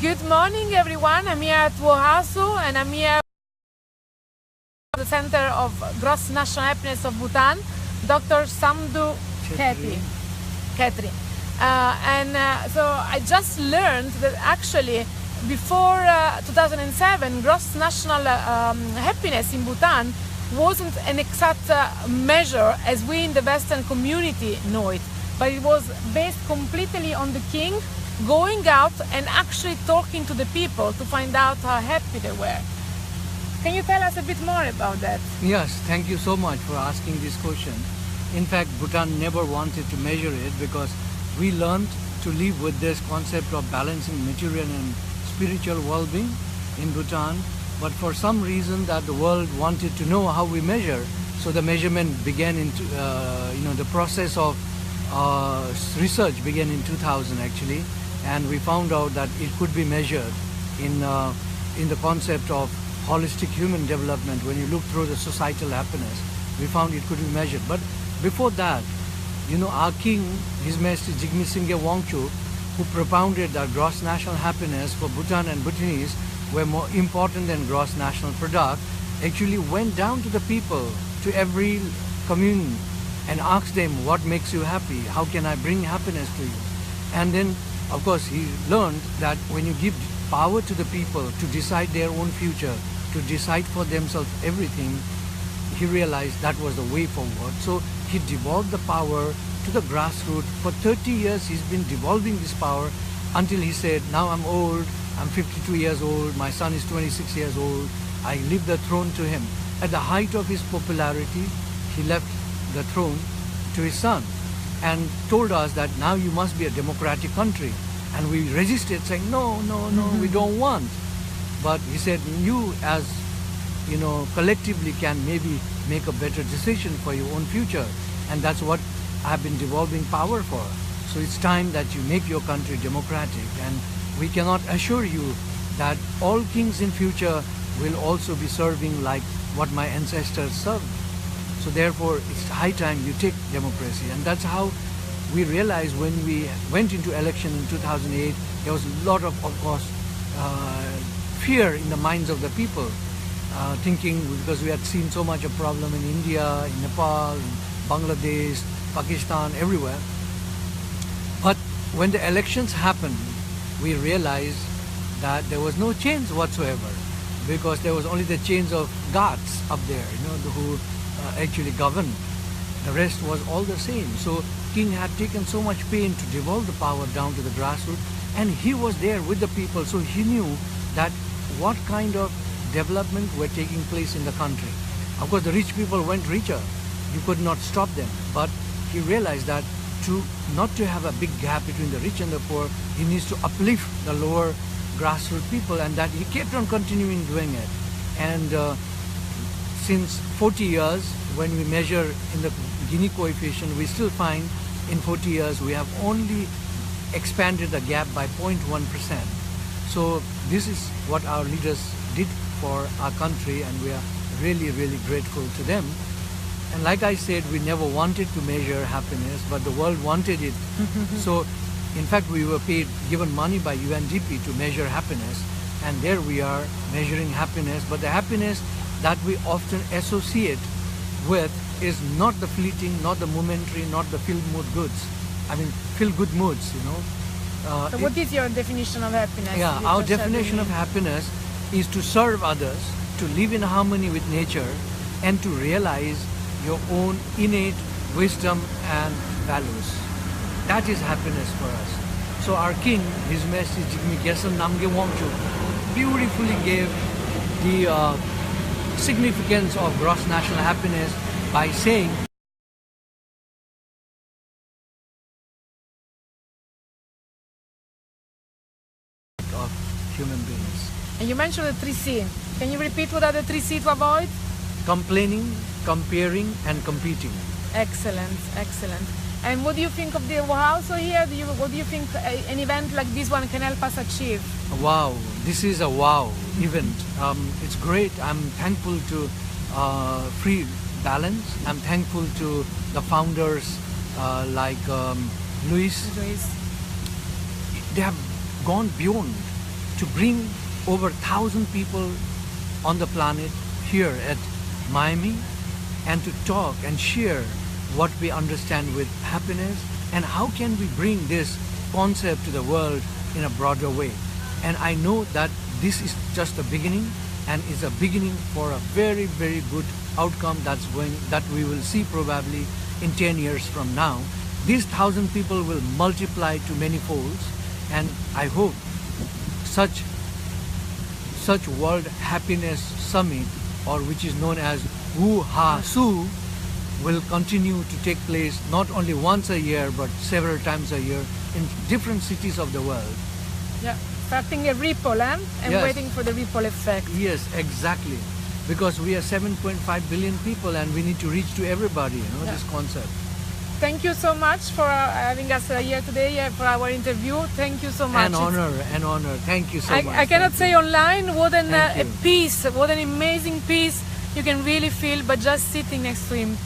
Good morning, everyone. I'm here at WoHaSu, and I'm here at the Center of Gross National Happiness of Bhutan, Dr. Saamdu Chetri. So I just learned that actually before 2007, gross national happiness in Bhutan wasn't an exact measure as we in the Western community know it, but it was based completely on the king going out and actually talking to the people to find out how happy they were. Can you tell us a bit more about that? Yes, thank you so much for asking this question. In fact, Bhutan never wanted to measure it because we learned to live with this concept of balancing material and spiritual well-being in Bhutan. But for some reason that the world wanted to know how we measure, so the measurement began into, the process of research began in 2000 actually. And we found out that it could be measured in the concept of holistic human development. When you look through the societal happiness, we found it could be measured. But before that, our king, His Majesty Jigme Singye Wangchuk, who propounded that gross national happiness for Bhutan and Bhutanese were more important than gross national product, actually went down to the people, to every commune, and asked them, what makes you happy? How can I bring happiness to you? And then, of course, he learned that when you give power to the people to decide their own future, to decide for themselves everything, he realized that was the way forward. So he devolved the power to the grassroots. For 30 years, he's been devolving this power until he said, now I'm old, I'm 52 years old, my son is 26 years old, I leave the throne to him. At the height of his popularity, he left the throne to his son and told us that now you must be a democratic country. And we resisted, saying, no, we don't want. But he said, you as, collectively can maybe make a better decision for your own future. And that's what I've been devolving power for. So it's time that you make your country democratic. And we cannot assure you that all kings in future will also be serving like what my ancestors served. So therefore, it's high time you take democracy. And that's how we realized when we went into election in 2008, there was a lot of course, fear in the minds of the people, thinking, because we had seen so much of problem in India, in Nepal, in Bangladesh, Pakistan, everywhere. But when the elections happened, we realized that there was no change whatsoever, because there was only the change of guards up there, who actually governed. The rest was all the same. So king had taken so much pain to devolve the power down to the grassroots, and he was there with the people, so he knew that what kind of development were taking place in the country. Of course, the rich people went richer. You could not stop them. But he realized that not to have a big gap between the rich and the poor, he needs to uplift the lower grassroots people, and that he kept on continuing doing it. And since 40 years, when we measure in the Gini coefficient, we still find in 40 years we have only expanded the gap by 0.1%. So this is what our leaders did for our country, and we are really, really grateful to them. And like I said, we never wanted to measure happiness, but the world wanted it. So in fact, we were given money by UNDP to measure happiness, and there we are measuring happiness. But the happiness that we often associate with is not the fleeting, not the momentary, not the feel-good moods, So what is your definition of happiness? Yeah, our definition of happiness is to serve others, to live in harmony with nature, and to realize your own innate wisdom and values. That is happiness for us. So our king, His Majesty Jigme Namge Wangchuk, beautifully gave the significance of gross national happiness by saying of human beings. And you mentioned the 3C. Can you repeat what are the 3C to avoid? Complaining, comparing, and competing. Excellent, excellent. And what do you think of the WoHaSu here? What do you think an event like this one can help us achieve? Wow, this is a wow event. It's great. I'm thankful to Free Balance. I'm thankful to the founders like Luis. They have gone beyond to bring over 1,000 people on the planet here at Miami and to talk and share what we understand with happiness and how can we bring this concept to the world in a broader way. And I know that this is just a beginning and is a beginning for a very, very good outcome that we will see probably in 10 years from now. These 1,000 people will multiply to many folds, and I hope such World Happiness Summit, or which is known as WoHaSu, will continue to take place not only once a year but several times a year in different cities of the world. Yeah, starting a ripple, and Yes. waiting for the ripple effect. Yes, exactly. Because we are 7.5 billion people and we need to reach to everybody, Yeah. this concept. Thank you so much for having us here today for our interview. Thank you so much. An honor. Thank you so much. I cannot Thank say you. online what Thank a you. peace, what an amazing peace you can really feel by just sitting next to him.